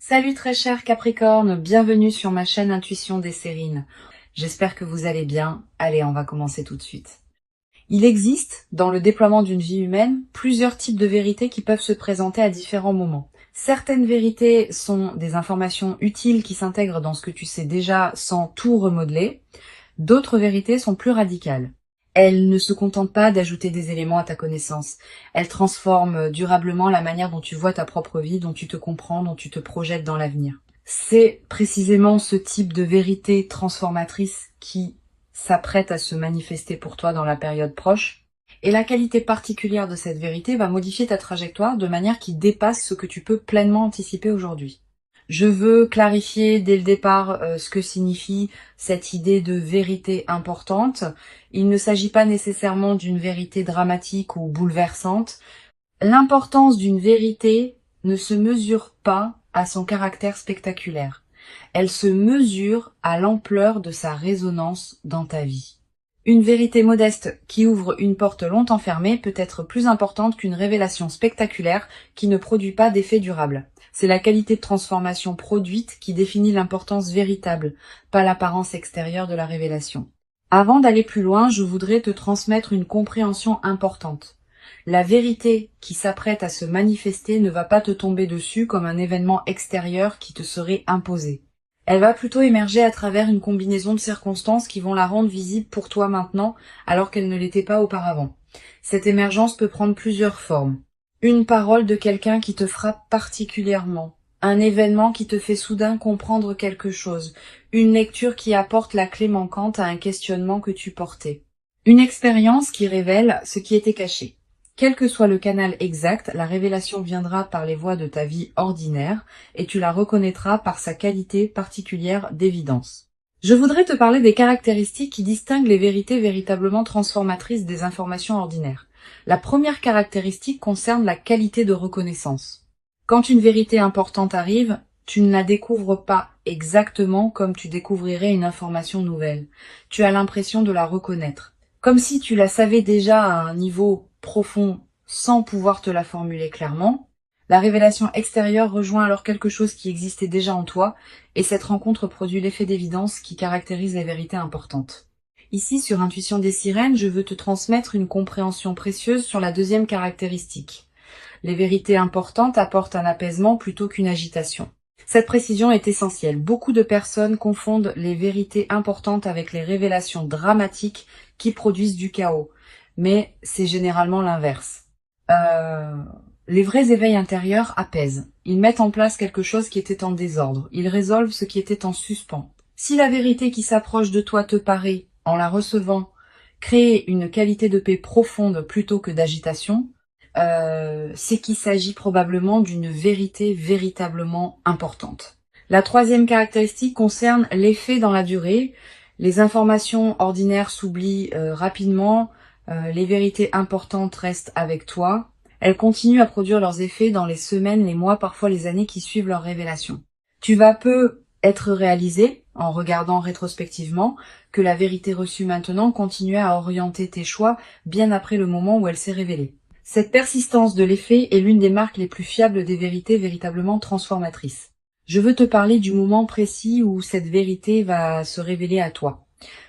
Salut très cher Capricorne, bienvenue sur ma chaîne Intuition des Sérines. J'espère que vous allez bien. Allez, on va commencer tout de suite. Il existe, dans le déploiement d'une vie humaine, plusieurs types de vérités qui peuvent se présenter à différents moments. Certaines vérités sont des informations utiles qui s'intègrent dans ce que tu sais déjà sans tout remodeler. D'autres vérités sont plus radicales. Elles ne se contentent pas d'ajouter des éléments à ta connaissance. Elles transforment durablement la manière dont tu vois ta propre vie, dont tu te comprends, dont tu te projettes dans l'avenir. C'est précisément ce type de vérité transformatrice qui s'apprête à se manifester pour toi dans la période proche. Et la qualité particulière de cette vérité va modifier ta trajectoire de manière qui dépasse ce que tu peux pleinement anticiper aujourd'hui. Je veux clarifier dès le départ ce que signifie cette idée de vérité importante. Il ne s'agit pas nécessairement d'une vérité dramatique ou bouleversante. L'importance d'une vérité ne se mesure pas à son caractère spectaculaire. Elle se mesure à l'ampleur de sa résonance dans ta vie. Une vérité modeste qui ouvre une porte longtemps fermée peut être plus importante qu'une révélation spectaculaire qui ne produit pas d'effet durable. C'est la qualité de transformation produite qui définit l'importance véritable, pas l'apparence extérieure de la révélation. Avant d'aller plus loin, je voudrais te transmettre une compréhension importante. La vérité qui s'apprête à se manifester ne va pas te tomber dessus comme un événement extérieur qui te serait imposé. Elle va plutôt émerger à travers une combinaison de circonstances qui vont la rendre visible pour toi maintenant, alors qu'elle ne l'était pas auparavant. Cette émergence peut prendre plusieurs formes. Une parole de quelqu'un qui te frappe particulièrement. Un événement qui te fait soudain comprendre quelque chose. Une lecture qui apporte la clé manquante à un questionnement que tu portais. Une expérience qui révèle ce qui était caché. Quel que soit le canal exact, la révélation viendra par les voies de ta vie ordinaire et tu la reconnaîtras par sa qualité particulière d'évidence. Je voudrais te parler des caractéristiques qui distinguent les vérités véritablement transformatrices des informations ordinaires. La première caractéristique concerne la qualité de reconnaissance. Quand une vérité importante arrive, tu ne la découvres pas exactement comme tu découvrirais une information nouvelle. Tu as l'impression de la reconnaître. Comme si tu la savais déjà à un niveau profond sans pouvoir te la formuler clairement. La révélation extérieure rejoint alors quelque chose qui existait déjà en toi, et cette rencontre produit l'effet d'évidence qui caractérise les vérités importantes. Ici, sur Intuition des Sirènes, je veux te transmettre une compréhension précieuse sur la deuxième caractéristique. Les vérités importantes apportent un apaisement plutôt qu'une agitation. Cette précision est essentielle. Beaucoup de personnes confondent les vérités importantes avec les révélations dramatiques qui produisent du chaos. Mais c'est généralement l'inverse. Les vrais éveils intérieurs apaisent. Ils mettent en place quelque chose qui était en désordre. Ils résolvent ce qui était en suspens. Si la vérité qui s'approche de toi te paraît, en la recevant, créer une qualité de paix profonde plutôt que d'agitation, c'est qu'il s'agit probablement d'une vérité véritablement importante. La troisième caractéristique concerne l'effet dans la durée. Les informations ordinaires s'oublient rapidement, les vérités importantes restent avec toi. Elles continuent à produire leurs effets dans les semaines, les mois, parfois les années qui suivent leur révélation. Tu vas peu être réalisé, en regardant rétrospectivement, que la vérité reçue maintenant continuait à orienter tes choix bien après le moment où elle s'est révélée. Cette persistance de l'effet est l'une des marques les plus fiables des vérités véritablement transformatrices. Je veux te parler du moment précis où cette vérité va se révéler à toi.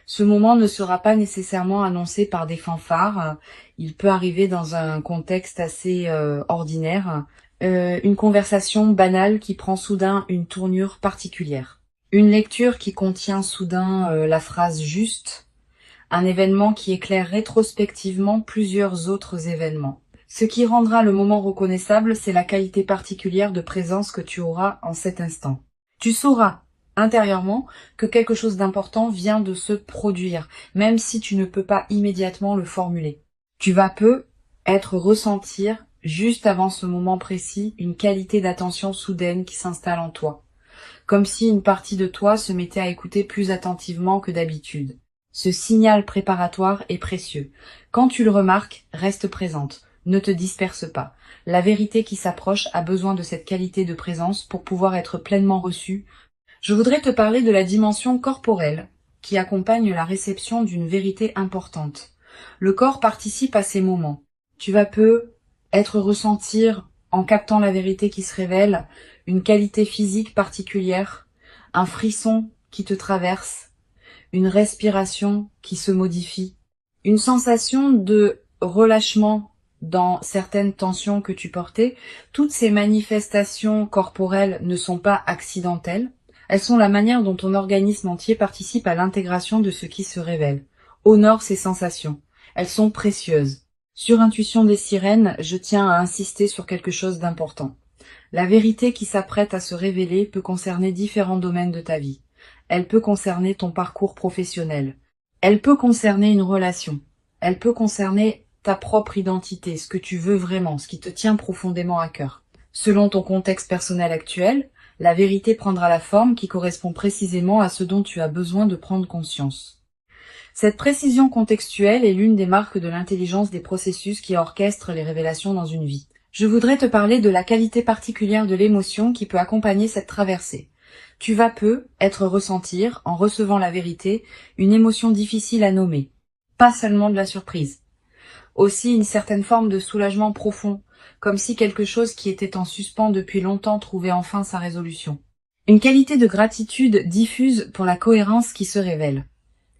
Ce moment ne sera pas nécessairement annoncé par des fanfares, il peut arriver dans un contexte assez ordinaire, une conversation banale qui prend soudain une tournure particulière, une lecture qui contient soudain la phrase juste, un événement qui éclaire rétrospectivement plusieurs autres événements. Ce qui rendra le moment reconnaissable, c'est la qualité particulière de présence que tu auras en cet instant. Tu sauras intérieurement que quelque chose d'important vient de se produire, même si tu ne peux pas immédiatement le formuler. Tu vas ressentir, juste avant ce moment précis, une qualité d'attention soudaine qui s'installe en toi, comme si une partie de toi se mettait à écouter plus attentivement que d'habitude. Ce signal préparatoire est précieux. Quand tu le remarques, reste présente. Ne te disperse pas. La vérité qui s'approche a besoin de cette qualité de présence pour pouvoir être pleinement reçue. Je voudrais te parler de la dimension corporelle qui accompagne la réception d'une vérité importante. Le corps participe à ces moments. Tu vas ressentir en captant la vérité qui se révèle, une qualité physique particulière, un frisson qui te traverse, une respiration qui se modifie, une sensation de relâchement dans certaines tensions que tu portais. Toutes ces manifestations corporelles ne sont pas accidentelles. Elles sont la manière dont ton organisme entier participe à l'intégration de ce qui se révèle. Honore ces sensations. Elles sont précieuses. Sur Intuition des sirènes, je tiens à insister sur quelque chose d'important. La vérité qui s'apprête à se révéler peut concerner différents domaines de ta vie. Elle peut concerner ton parcours professionnel. Elle peut concerner une relation. Elle peut concerner ta propre identité, ce que tu veux vraiment, ce qui te tient profondément à cœur. Selon ton contexte personnel actuel, la vérité prendra la forme qui correspond précisément à ce dont tu as besoin de prendre conscience. Cette précision contextuelle est l'une des marques de l'intelligence des processus qui orchestrent les révélations dans une vie. Je voudrais te parler de la qualité particulière de l'émotion qui peut accompagner cette traversée. Tu vas peu être ressentir, en recevant la vérité, une émotion difficile à nommer. Pas seulement de la surprise. Aussi une certaine forme de soulagement profond, comme si quelque chose qui était en suspens depuis longtemps trouvait enfin sa résolution. Une qualité de gratitude diffuse pour la cohérence qui se révèle.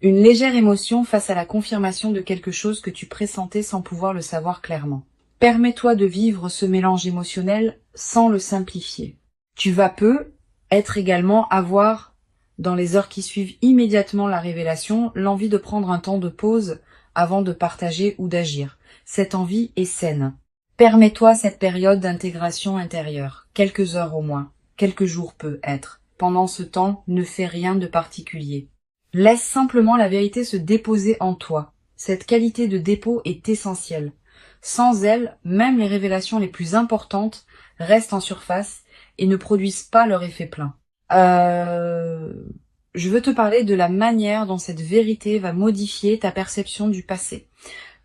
Une légère émotion face à la confirmation de quelque chose que tu pressentais sans pouvoir le savoir clairement. Permets-toi de vivre ce mélange émotionnel sans le simplifier. Tu vas peu être également avoir, dans les heures qui suivent immédiatement la révélation, l'envie de prendre un temps de pause avant de partager ou d'agir. Cette envie est saine. Permets-toi cette période d'intégration intérieure, quelques heures au moins, quelques jours peut être. Pendant ce temps, ne fais rien de particulier. Laisse simplement la vérité se déposer en toi. Cette qualité de dépôt est essentielle. Sans elle, même les révélations les plus importantes restent en surface et ne produisent pas leur effet plein. Je veux te parler de la manière dont cette vérité va modifier ta perception du passé.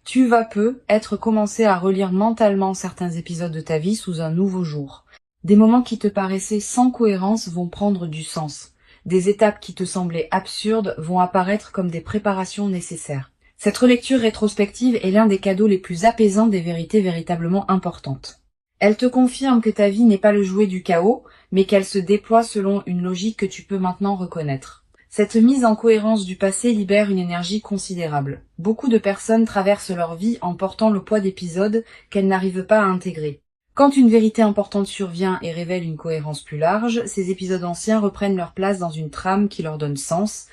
Tu vas peu être commencé à relire mentalement certains épisodes de ta vie sous un nouveau jour. Des moments qui te paraissaient sans cohérence vont prendre du sens. Des étapes qui te semblaient absurdes vont apparaître comme des préparations nécessaires. Cette relecture rétrospective est l'un des cadeaux les plus apaisants des vérités véritablement importantes. Elle te confirme que ta vie n'est pas le jouet du chaos, mais qu'elle se déploie selon une logique que tu peux maintenant reconnaître. Cette mise en cohérence du passé libère une énergie considérable. Beaucoup de personnes traversent leur vie en portant le poids d'épisodes qu'elles n'arrivent pas à intégrer. Quand une vérité importante survient et révèle une cohérence plus large, ces épisodes anciens reprennent leur place dans une trame qui leur donne sens,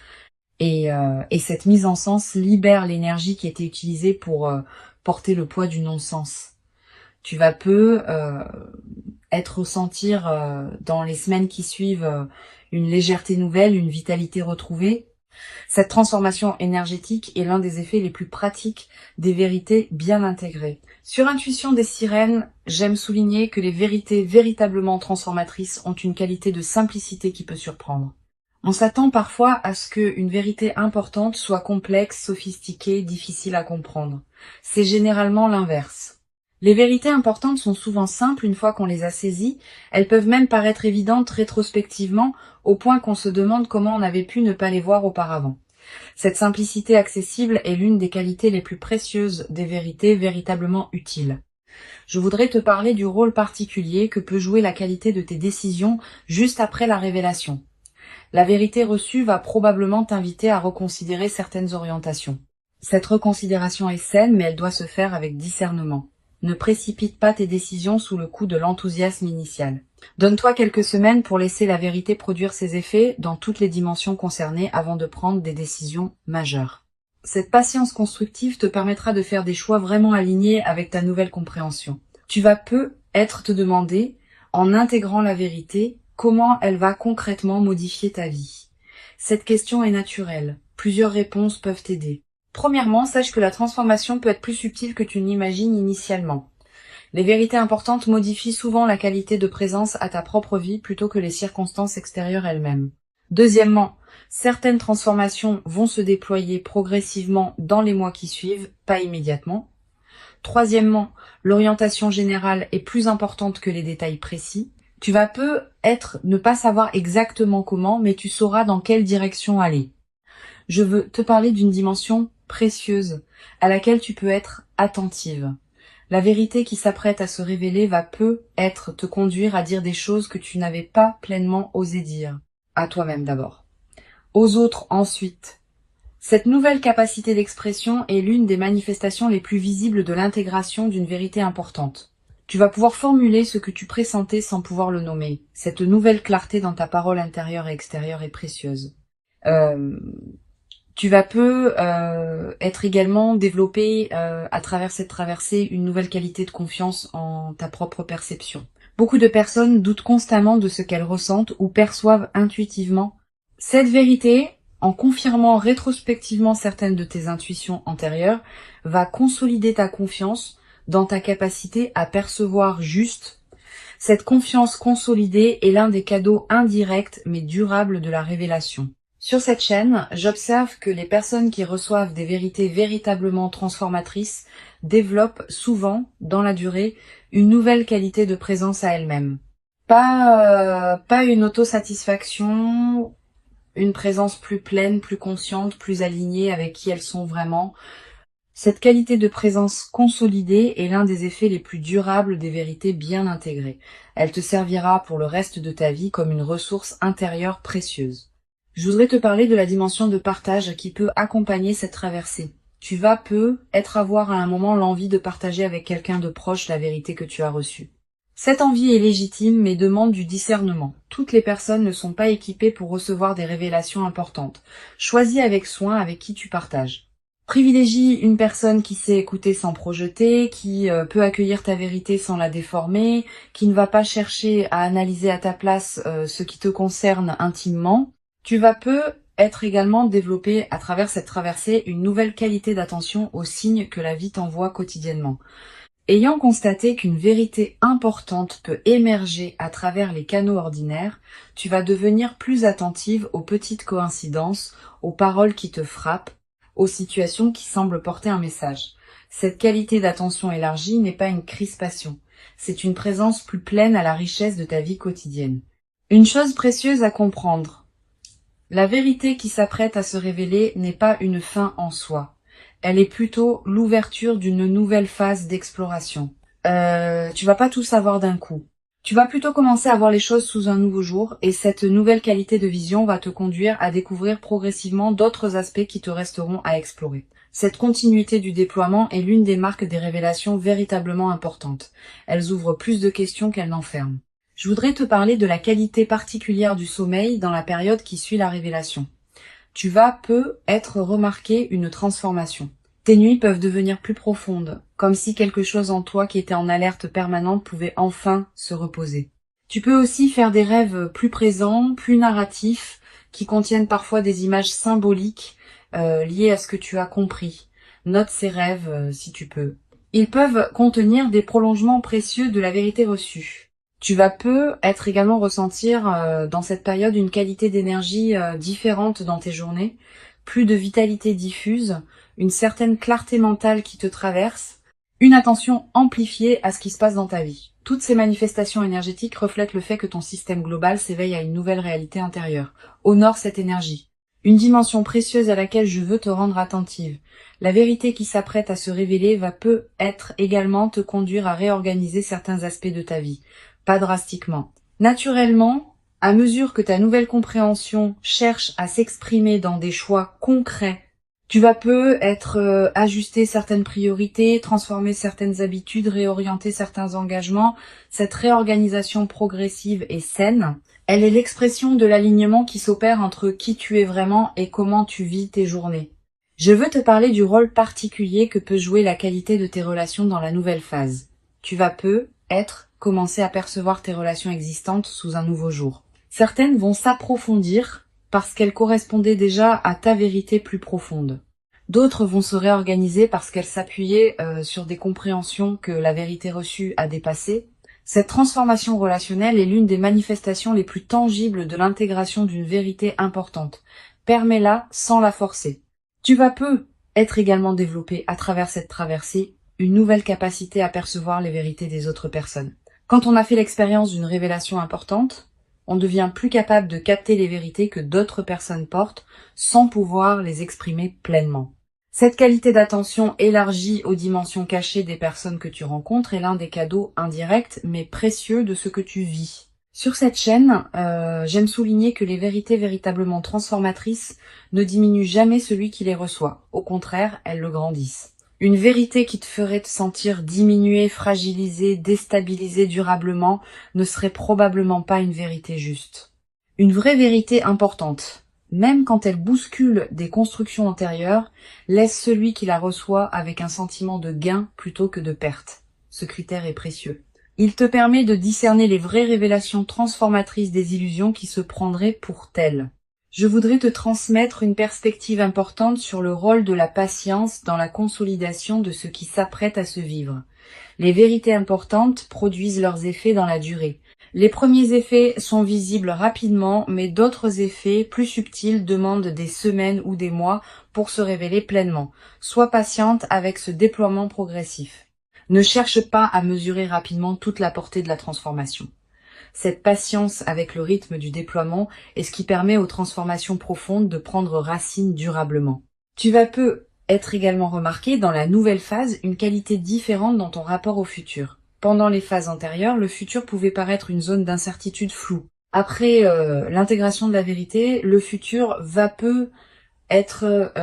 et cette mise en sens libère l'énergie qui était utilisée pour porter le poids du non-sens. Tu vas peu ressentir dans les semaines qui suivent une légèreté nouvelle, une vitalité retrouvée. Cette transformation énergétique est l'un des effets les plus pratiques des vérités bien intégrées. Sur Intuition des sirènes, j'aime souligner que les vérités véritablement transformatrices ont une qualité de simplicité qui peut surprendre. On s'attend parfois à ce qu'une vérité importante soit complexe, sophistiquée, difficile à comprendre. C'est généralement l'inverse. Les vérités importantes sont souvent simples une fois qu'on les a saisies, elles peuvent même paraître évidentes rétrospectivement, au point qu'on se demande comment on avait pu ne pas les voir auparavant. Cette simplicité accessible est l'une des qualités les plus précieuses des vérités véritablement utiles. Je voudrais te parler du rôle particulier que peut jouer la qualité de tes décisions juste après la révélation. La vérité reçue va probablement t'inviter à reconsidérer certaines orientations. Cette reconsidération est saine, mais elle doit se faire avec discernement. Ne précipite pas tes décisions sous le coup de l'enthousiasme initial. Donne-toi quelques semaines pour laisser la vérité produire ses effets dans toutes les dimensions concernées avant de prendre des décisions majeures. Cette patience constructive te permettra de faire des choix vraiment alignés avec ta nouvelle compréhension. Tu vas peu être te demander, en intégrant la vérité, comment elle va concrètement modifier ta vie. Cette question est naturelle. Plusieurs réponses peuvent t'aider. Premièrement, sache que la transformation peut être plus subtile que tu n'imagines initialement. Les vérités importantes modifient souvent la qualité de présence à ta propre vie plutôt que les circonstances extérieures elles-mêmes. Deuxièmement, certaines transformations vont se déployer progressivement dans les mois qui suivent, pas immédiatement. Troisièmement, l'orientation générale est plus importante que les détails précis. Tu vas peu ne pas savoir exactement comment, mais tu sauras dans quelle direction aller. Je veux te parler d'une dimension précieuse à laquelle tu peux être attentive. La vérité qui s'apprête à se révéler va peut-être te conduire à dire des choses que tu n'avais pas pleinement osé dire. À toi-même d'abord. Aux autres ensuite. Cette nouvelle capacité d'expression est l'une des manifestations les plus visibles de l'intégration d'une vérité importante. Tu vas pouvoir formuler ce que tu pressentais sans pouvoir le nommer. Cette nouvelle clarté dans ta parole intérieure et extérieure est précieuse. Tu vas être également développé à travers cette traversée une nouvelle qualité de confiance en ta propre perception. Beaucoup de personnes doutent constamment de ce qu'elles ressentent ou perçoivent intuitivement. Cette vérité, en confirmant rétrospectivement certaines de tes intuitions antérieures, va consolider ta confiance dans ta capacité à percevoir juste. Cette confiance consolidée est l'un des cadeaux indirects mais durables de la révélation. Sur cette chaîne, j'observe que les personnes qui reçoivent des vérités véritablement transformatrices développent souvent, dans la durée, une nouvelle qualité de présence à elles-mêmes. Pas une autosatisfaction, une présence plus pleine, plus consciente, plus alignée avec qui elles sont vraiment. Cette qualité de présence consolidée est l'un des effets les plus durables des vérités bien intégrées. Elle te servira pour le reste de ta vie comme une ressource intérieure précieuse. Je voudrais te parler de la dimension de partage qui peut accompagner cette traversée. Tu vas peut-être avoir à un moment l'envie de partager avec quelqu'un de proche la vérité que tu as reçue. Cette envie est légitime mais demande du discernement. Toutes les personnes ne sont pas équipées pour recevoir des révélations importantes. Choisis avec soin avec qui tu partages. Privilégie une personne qui sait écouter sans projeter, qui peut accueillir ta vérité sans la déformer, qui ne va pas chercher à analyser à ta place ce qui te concerne intimement. Tu vas peut-être également développer à travers cette traversée une nouvelle qualité d'attention aux signes que la vie t'envoie quotidiennement. Ayant constaté qu'une vérité importante peut émerger à travers les canaux ordinaires, tu vas devenir plus attentive aux petites coïncidences, aux paroles qui te frappent, aux situations qui semblent porter un message. Cette qualité d'attention élargie n'est pas une crispation, c'est une présence plus pleine à la richesse de ta vie quotidienne. Une chose précieuse à comprendre. La vérité qui s'apprête à se révéler n'est pas une fin en soi. Elle est plutôt l'ouverture d'une nouvelle phase d'exploration. Tu vas pas tout savoir d'un coup. Tu vas plutôt commencer à voir les choses sous un nouveau jour et cette nouvelle qualité de vision va te conduire à découvrir progressivement d'autres aspects qui te resteront à explorer. Cette continuité du déploiement est l'une des marques des révélations véritablement importantes. Elles ouvrent plus de questions qu'elles n'enferment. Je voudrais te parler de la qualité particulière du sommeil dans la période qui suit la révélation. Tu vas peut-être remarquer une transformation. Tes nuits peuvent devenir plus profondes, comme si quelque chose en toi qui était en alerte permanente pouvait enfin se reposer. Tu peux aussi faire des rêves plus présents, plus narratifs, qui contiennent parfois des images symboliques liées à ce que tu as compris. Note ces rêves si tu peux. Ils peuvent contenir des prolongements précieux de la vérité reçue. Tu vas peut-être également ressentir dans cette période une qualité d'énergie différente dans tes journées, plus de vitalité diffuse, une certaine clarté mentale qui te traverse, une attention amplifiée à ce qui se passe dans ta vie. Toutes ces manifestations énergétiques reflètent le fait que ton système global s'éveille à une nouvelle réalité intérieure. Honore cette énergie. Une dimension précieuse à laquelle je veux te rendre attentive. La vérité qui s'apprête à se révéler va peut-être également te conduire à réorganiser certains aspects de ta vie. Pas drastiquement. Naturellement, à mesure que ta nouvelle compréhension cherche à s'exprimer dans des choix concrets, tu vas peut-être ajuster certaines priorités, transformer certaines habitudes, réorienter certains engagements. Cette réorganisation progressive et saine, elle est l'expression de l'alignement qui s'opère entre qui tu es vraiment et comment tu vis tes journées. Je veux te parler du rôle particulier que peut jouer la qualité de tes relations dans la nouvelle phase. Tu vas peut-être commencer à percevoir tes relations existantes sous un nouveau jour. Certaines vont s'approfondir parce qu'elles correspondaient déjà à ta vérité plus profonde. D'autres vont se réorganiser parce qu'elles s'appuyaient sur des compréhensions que la vérité reçue a dépassées. Cette transformation relationnelle est l'une des manifestations les plus tangibles de l'intégration d'une vérité importante. Permets-la sans la forcer. Tu vas peut-être également développer à travers cette traversée une nouvelle capacité à percevoir les vérités des autres personnes. Quand on a fait l'expérience d'une révélation importante, on devient plus capable de capter les vérités que d'autres personnes portent sans pouvoir les exprimer pleinement. Cette qualité d'attention élargie aux dimensions cachées des personnes que tu rencontres est l'un des cadeaux indirects mais précieux de ce que tu vis. Sur cette chaîne, j'aime souligner que les vérités véritablement transformatrices ne diminuent jamais celui qui les reçoit. Au contraire, elles le grandissent. Une vérité qui te ferait te sentir diminué, fragilisé, déstabilisé durablement ne serait probablement pas une vérité juste. Une vraie vérité importante, même quand elle bouscule des constructions antérieures, laisse celui qui la reçoit avec un sentiment de gain plutôt que de perte. Ce critère est précieux. Il te permet de discerner les vraies révélations transformatrices des illusions qui se prendraient pour telles. Je voudrais te transmettre une perspective importante sur le rôle de la patience dans la consolidation de ce qui s'apprête à se vivre. Les vérités importantes produisent leurs effets dans la durée. Les premiers effets sont visibles rapidement, mais d'autres effets plus subtils demandent des semaines ou des mois pour se révéler pleinement. Sois patiente avec ce déploiement progressif. Ne cherche pas à mesurer rapidement toute la portée de la transformation. Cette patience avec le rythme du déploiement est ce qui permet aux transformations profondes de prendre racine durablement. Tu vas peu être également remarqué dans la nouvelle phase une qualité différente dans ton rapport au futur. Pendant les phases antérieures, le futur pouvait paraître une zone d'incertitude floue. Après l'intégration de la vérité, le futur va peu être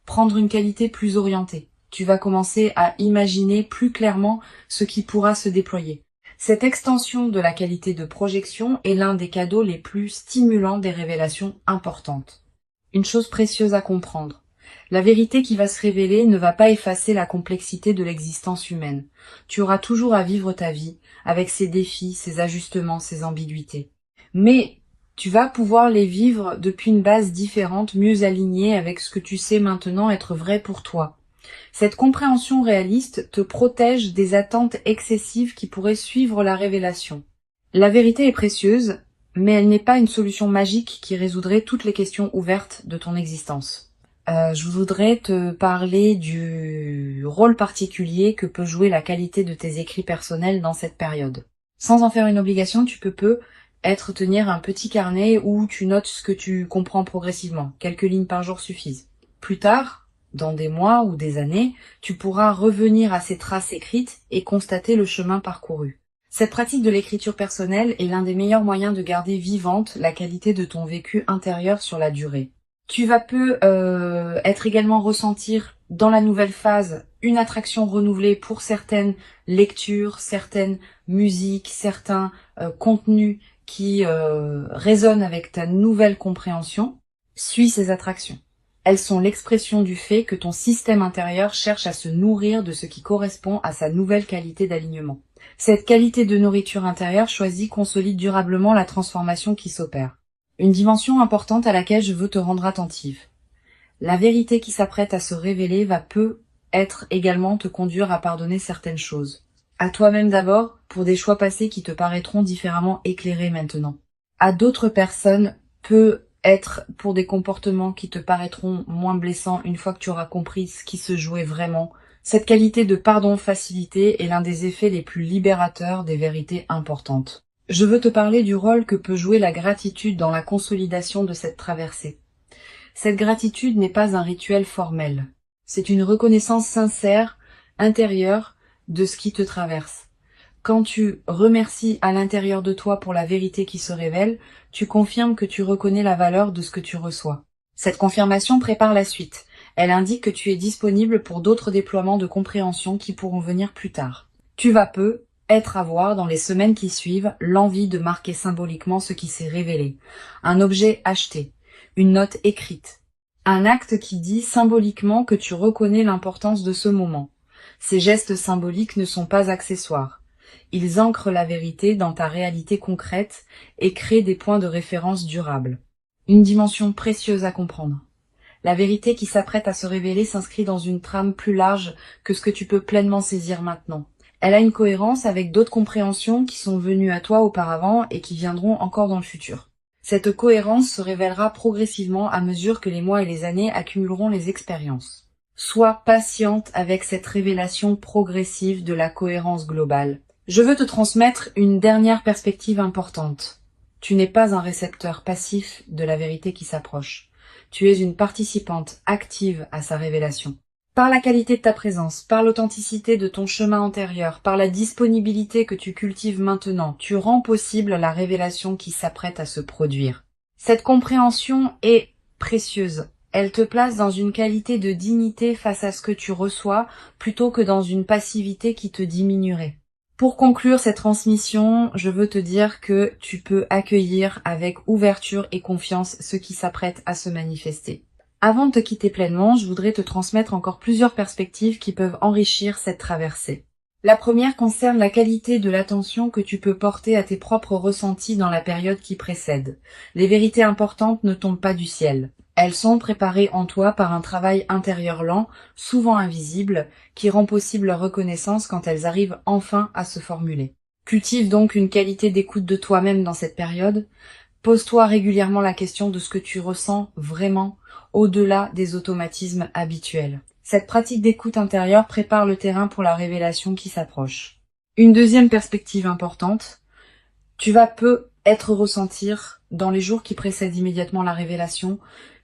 prendre une qualité plus orientée. Tu vas commencer à imaginer plus clairement ce qui pourra se déployer. Cette extension de la qualité de projection est l'un des cadeaux les plus stimulants des révélations importantes. Une chose précieuse à comprendre. La vérité qui va se révéler ne va pas effacer la complexité de l'existence humaine. Tu auras toujours à vivre ta vie, avec ses défis, ses ajustements, ses ambiguïtés. Mais tu vas pouvoir les vivre depuis une base différente, mieux alignée avec ce que tu sais maintenant être vrai pour toi. Cette compréhension réaliste te protège des attentes excessives qui pourraient suivre la révélation. La vérité est précieuse, mais elle n'est pas une solution magique qui résoudrait toutes les questions ouvertes de ton existence. Je voudrais te parler du rôle particulier que peut jouer la qualité de tes écrits personnels dans cette période. Sans en faire une obligation, tu peux tenir un petit carnet où tu notes ce que tu comprends progressivement. Quelques lignes par jour suffisent. Plus tard, dans des mois ou des années, tu pourras revenir à ces traces écrites et constater le chemin parcouru. Cette pratique de l'écriture personnelle est l'un des meilleurs moyens de garder vivante la qualité de ton vécu intérieur sur la durée. Tu vas peu être également ressentir dans la nouvelle phase une attraction renouvelée pour certaines lectures, certaines musiques, certains contenus qui résonnent avec ta nouvelle compréhension. Suis ces attractions. Elles sont l'expression du fait que ton système intérieur cherche à se nourrir de ce qui correspond à sa nouvelle qualité d'alignement. Cette qualité de nourriture intérieure choisie consolide durablement la transformation qui s'opère. Une dimension importante à laquelle je veux te rendre attentive. La vérité qui s'apprête à se révéler va peu être également te conduire à pardonner certaines choses. À toi-même d'abord, pour des choix passés qui te paraîtront différemment éclairés maintenant. À d'autres personnes, peut être pour des comportements qui te paraîtront moins blessants une fois que tu auras compris ce qui se jouait vraiment. Cette qualité de pardon facilité est l'un des effets les plus libérateurs des vérités importantes. Je veux te parler du rôle que peut jouer la gratitude dans la consolidation de cette traversée. Cette gratitude n'est pas un rituel formel. C'est une reconnaissance sincère, intérieure, de ce qui te traverse. Quand tu remercies à l'intérieur de toi pour la vérité qui se révèle, tu confirmes que tu reconnais la valeur de ce que tu reçois. Cette confirmation prépare la suite. Elle indique que tu es disponible pour d'autres déploiements de compréhension qui pourront venir plus tard. Tu vas peu être à voir dans les semaines qui suivent l'envie de marquer symboliquement ce qui s'est révélé. Un objet acheté, une note écrite, un acte qui dit symboliquement que tu reconnais l'importance de ce moment. Ces gestes symboliques ne sont pas accessoires. Ils ancrent la vérité dans ta réalité concrète et créent des points de référence durables. Une dimension précieuse à comprendre. La vérité qui s'apprête à se révéler s'inscrit dans une trame plus large que ce que tu peux pleinement saisir maintenant. Elle a une cohérence avec d'autres compréhensions qui sont venues à toi auparavant et qui viendront encore dans le futur. Cette cohérence se révélera progressivement à mesure que les mois et les années accumuleront les expériences. Sois patiente avec cette révélation progressive de la cohérence globale. Je veux te transmettre une dernière perspective importante. Tu n'es pas un récepteur passif de la vérité qui s'approche. Tu es une participante active à sa révélation. Par la qualité de ta présence, par l'authenticité de ton chemin antérieur, par la disponibilité que tu cultives maintenant, tu rends possible la révélation qui s'apprête à se produire. Cette compréhension est précieuse. Elle te place dans une qualité de dignité face à ce que tu reçois, plutôt que dans une passivité qui te diminuerait. Pour conclure cette transmission, je veux te dire que tu peux accueillir avec ouverture et confiance ce qui s'apprête à se manifester. Avant de te quitter pleinement, je voudrais te transmettre encore plusieurs perspectives qui peuvent enrichir cette traversée. La première concerne la qualité de l'attention que tu peux porter à tes propres ressentis dans la période qui précède. Les vérités importantes ne tombent pas du ciel. Elles sont préparées en toi par un travail intérieur lent, souvent invisible, qui rend possible leur reconnaissance quand elles arrivent enfin à se formuler. Cultive donc une qualité d'écoute de toi-même dans cette période. Pose-toi régulièrement la question de ce que tu ressens vraiment, au-delà des automatismes habituels. Cette pratique d'écoute intérieure prépare le terrain pour la révélation qui s'approche. Une deuxième perspective importante, tu vas peut-être ressentir, dans les jours qui précèdent immédiatement la révélation,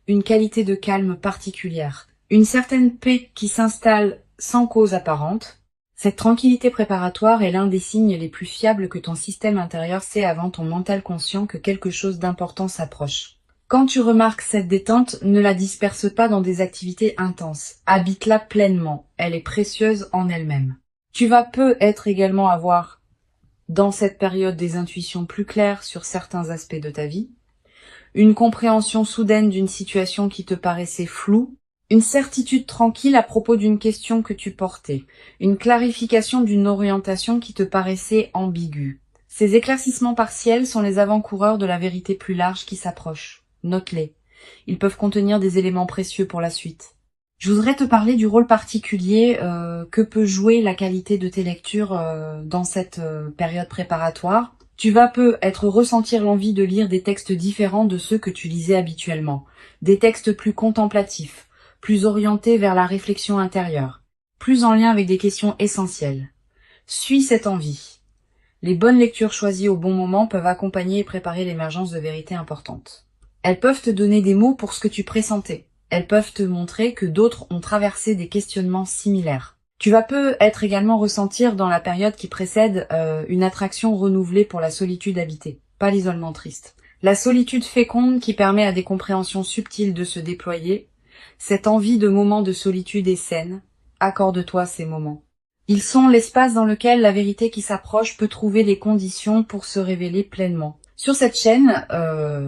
une qualité de calme particulière, une certaine paix qui s'installe sans cause apparente. Cette tranquillité préparatoire est l'un des signes les plus fiables que ton système intérieur sait avant ton mental conscient que quelque chose d'important s'approche. Quand tu remarques cette détente, ne la disperse pas dans des activités intenses. Habite-la pleinement. Elle est précieuse en elle-même. Tu vas peut-être également avoir, dans cette période, des intuitions plus claires sur certains aspects de ta vie, une compréhension soudaine d'une situation qui te paraissait floue, une certitude tranquille à propos d'une question que tu portais, une clarification d'une orientation qui te paraissait ambiguë. Ces éclaircissements partiels sont les avant-coureurs de la vérité plus large qui s'approche. Note-les. Ils peuvent contenir des éléments précieux pour la suite. Je voudrais te parler du rôle particulier que peut jouer la qualité de tes lectures dans cette période préparatoire. Tu vas peut-être ressentir l'envie de lire des textes différents de ceux que tu lisais habituellement. Des textes plus contemplatifs, plus orientés vers la réflexion intérieure, plus en lien avec des questions essentielles. Suis cette envie. Les bonnes lectures choisies au bon moment peuvent accompagner et préparer l'émergence de vérités importantes. Elles peuvent te donner des mots pour ce que tu pressentais. Elles peuvent te montrer que d'autres ont traversé des questionnements similaires. Tu vas peut-être également ressentir dans la période qui précède une attraction renouvelée pour la solitude habitée, pas l'isolement triste. La solitude féconde qui permet à des compréhensions subtiles de se déployer. Cette envie de moments de solitude est saine. Accorde-toi ces moments. Ils sont l'espace dans lequel la vérité qui s'approche peut trouver les conditions pour se révéler pleinement. Sur cette chaîne,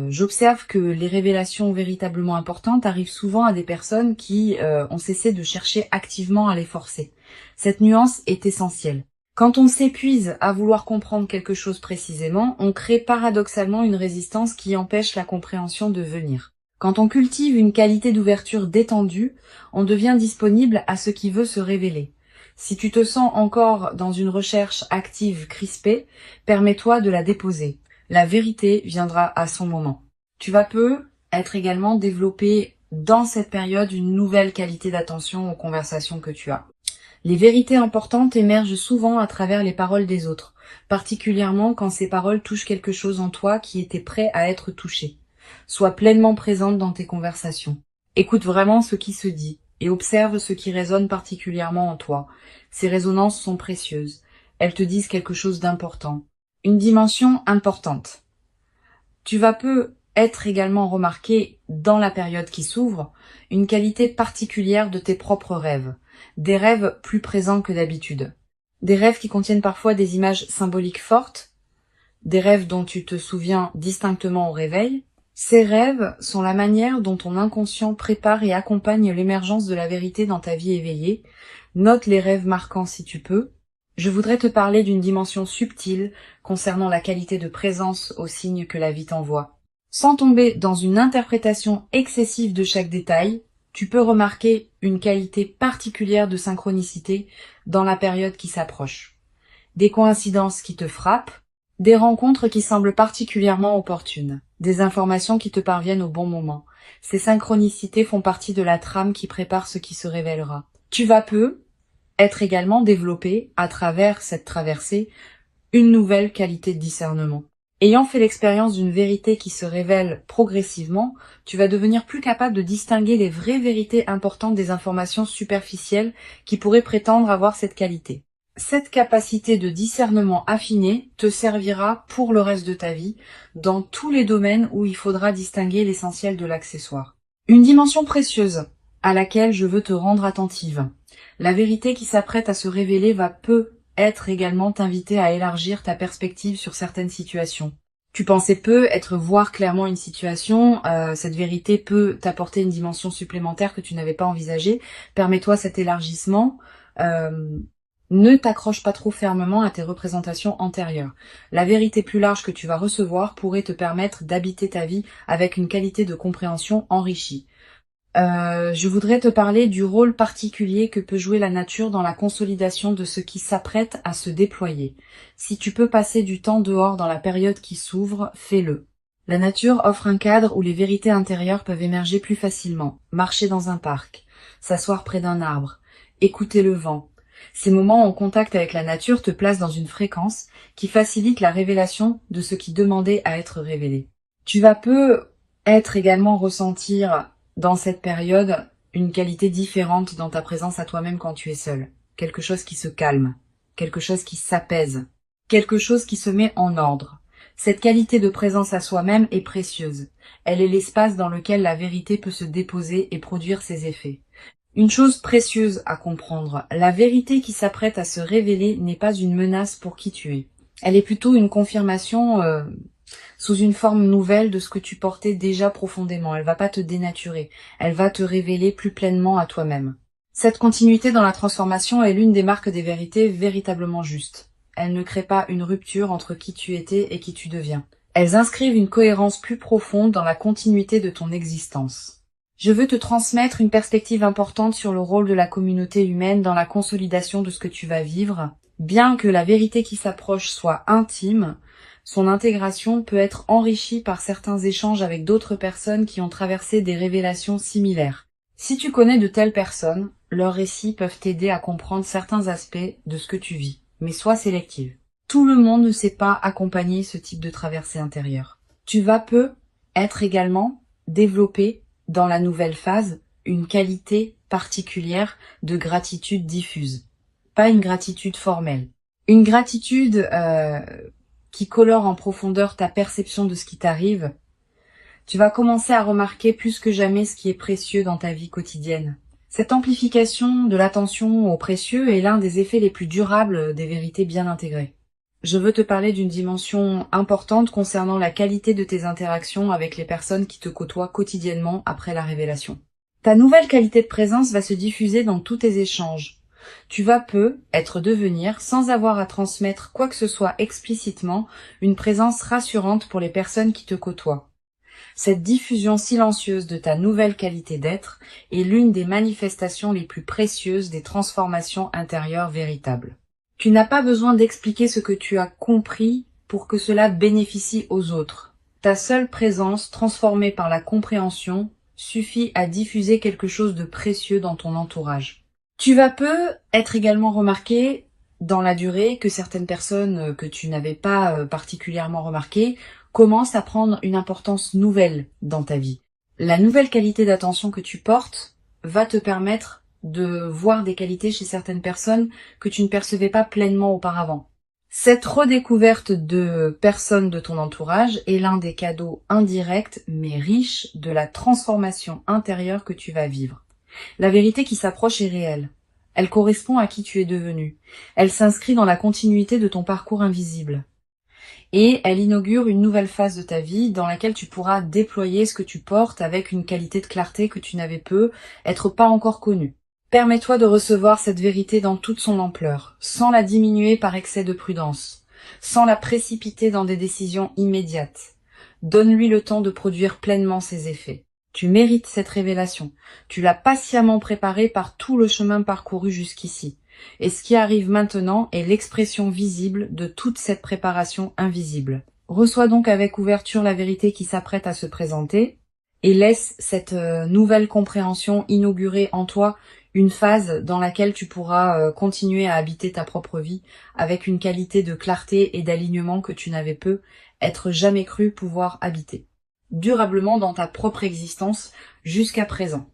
j'observe que les révélations véritablement importantes arrivent souvent à des personnes qui ont cessé de chercher activement à les forcer. Cette nuance est essentielle. Quand on s'épuise à vouloir comprendre quelque chose précisément, on crée paradoxalement une résistance qui empêche la compréhension de venir. Quand on cultive une qualité d'ouverture détendue, on devient disponible à ce qui veut se révéler. Si tu te sens encore dans une recherche active crispée, permets-toi de la déposer. La vérité viendra à son moment. Tu vas peut-être également développer dans cette période une nouvelle qualité d'attention aux conversations que tu as. Les vérités importantes émergent souvent à travers les paroles des autres, particulièrement quand ces paroles touchent quelque chose en toi qui était prêt à être touché. Sois pleinement présente dans tes conversations. Écoute vraiment ce qui se dit et observe ce qui résonne particulièrement en toi. Ces résonances sont précieuses. Elles te disent quelque chose d'important. Une dimension importante. Tu vas peut-être également remarquer, dans la période qui s'ouvre, une qualité particulière de tes propres rêves. Des rêves plus présents que d'habitude. Des rêves qui contiennent parfois des images symboliques fortes. Des rêves dont tu te souviens distinctement au réveil. Ces rêves sont la manière dont ton inconscient prépare et accompagne l'émergence de la vérité dans ta vie éveillée. Note les rêves marquants si tu peux. Je voudrais te parler d'une dimension subtile concernant la qualité de présence aux signes que la vie t'envoie. Sans tomber dans une interprétation excessive de chaque détail, tu peux remarquer une qualité particulière de synchronicité dans la période qui s'approche. Des coïncidences qui te frappent, des rencontres qui semblent particulièrement opportunes, des informations qui te parviennent au bon moment. Ces synchronicités font partie de la trame qui prépare ce qui se révélera. Tu vas être également développé, à travers cette traversée, une nouvelle qualité de discernement. Ayant fait l'expérience d'une vérité qui se révèle progressivement, tu vas devenir plus capable de distinguer les vraies vérités importantes des informations superficielles qui pourraient prétendre avoir cette qualité. Cette capacité de discernement affiné te servira pour le reste de ta vie, dans tous les domaines où il faudra distinguer l'essentiel de l'accessoire. Une dimension précieuse à laquelle je veux te rendre attentive. La vérité qui s'apprête à se révéler va peut-être également t'inviter à élargir ta perspective sur certaines situations. Tu pensais voir clairement une situation, cette vérité peut t'apporter une dimension supplémentaire que tu n'avais pas envisagée. Permets-toi cet élargissement. Ne t'accroche pas trop fermement à tes représentations antérieures. La vérité plus large que tu vas recevoir pourrait te permettre d'habiter ta vie avec une qualité de compréhension enrichie. Je voudrais te parler du rôle particulier que peut jouer la nature dans la consolidation de ce qui s'apprête à se déployer. Si tu peux passer du temps dehors dans la période qui s'ouvre, fais-le. La nature offre un cadre où les vérités intérieures peuvent émerger plus facilement. Marcher dans un parc, s'asseoir près d'un arbre, écouter le vent. Ces moments en contact avec la nature te placent dans une fréquence qui facilite la révélation de ce qui demandait à être révélé. Tu vas peut-être également ressentir dans cette période une qualité différente dans ta présence à toi-même quand tu es seul. Quelque chose qui se calme, quelque chose qui s'apaise, quelque chose qui se met en ordre. Cette qualité de présence à soi-même est précieuse. Elle est l'espace dans lequel la vérité peut se déposer et produire ses effets. Une chose précieuse à comprendre, la vérité qui s'apprête à se révéler n'est pas une menace pour qui tu es. Elle est plutôt une confirmation sous une forme nouvelle de ce que tu portais déjà profondément. Elle va pas te dénaturer, elle va te révéler plus pleinement à toi-même. Cette continuité dans la transformation est l'une des marques des vérités véritablement justes. Elles ne créent pas une rupture entre qui tu étais et qui tu deviens. Elles inscrivent une cohérence plus profonde dans la continuité de ton existence. Je veux te transmettre une perspective importante sur le rôle de la communauté humaine dans la consolidation de ce que tu vas vivre. Bien que la vérité qui s'approche soit intime, son intégration peut être enrichie par certains échanges avec d'autres personnes qui ont traversé des révélations similaires. Si tu connais de telles personnes, leurs récits peuvent t'aider à comprendre certains aspects de ce que tu vis, mais sois sélective. Tout le monde ne sait pas accompagner ce type de traversée intérieure. Tu vas peut-être également développer dans la nouvelle phase une qualité particulière de gratitude diffuse. Pas une gratitude formelle. Une gratitude qui colore en profondeur ta perception de ce qui t'arrive. Tu vas commencer à remarquer plus que jamais ce qui est précieux dans ta vie quotidienne. Cette amplification de l'attention au précieux est l'un des effets les plus durables des vérités bien intégrées. Je veux te parler d'une dimension importante concernant la qualité de tes interactions avec les personnes qui te côtoient quotidiennement après la révélation. Ta nouvelle qualité de présence va se diffuser dans tous tes échanges. Tu vas peut-être devenir, sans avoir à transmettre quoi que ce soit explicitement, une présence rassurante pour les personnes qui te côtoient. Cette diffusion silencieuse de ta nouvelle qualité d'être est l'une des manifestations les plus précieuses des transformations intérieures véritables. Tu n'as pas besoin d'expliquer ce que tu as compris pour que cela bénéficie aux autres. Ta seule présence, transformée par la compréhension, suffit à diffuser quelque chose de précieux dans ton entourage. Tu vas peut-être également remarquer dans la durée que certaines personnes que tu n'avais pas particulièrement remarquées commencent à prendre une importance nouvelle dans ta vie. La nouvelle qualité d'attention que tu portes va te permettre de voir des qualités chez certaines personnes que tu ne percevais pas pleinement auparavant. Cette redécouverte de personnes de ton entourage est l'un des cadeaux indirects mais riches de la transformation intérieure que tu vas vivre. La vérité qui s'approche est réelle. Elle correspond à qui tu es devenu. Elle s'inscrit dans la continuité de ton parcours invisible. Et elle inaugure une nouvelle phase de ta vie dans laquelle tu pourras déployer ce que tu portes avec une qualité de clarté que tu n'avais peut-être pas encore connue. Permets-toi de recevoir cette vérité dans toute son ampleur, sans la diminuer par excès de prudence, sans la précipiter dans des décisions immédiates. Donne-lui le temps de produire pleinement ses effets. Tu mérites cette révélation. Tu l'as patiemment préparée par tout le chemin parcouru jusqu'ici. Et ce qui arrive maintenant est l'expression visible de toute cette préparation invisible. Reçois donc avec ouverture la vérité qui s'apprête à se présenter et laisse cette nouvelle compréhension inaugurer en toi une phase dans laquelle tu pourras continuer à habiter ta propre vie avec une qualité de clarté et d'alignement que tu n'avais être jamais cru pouvoir habiter durablement dans ta propre existence jusqu'à présent.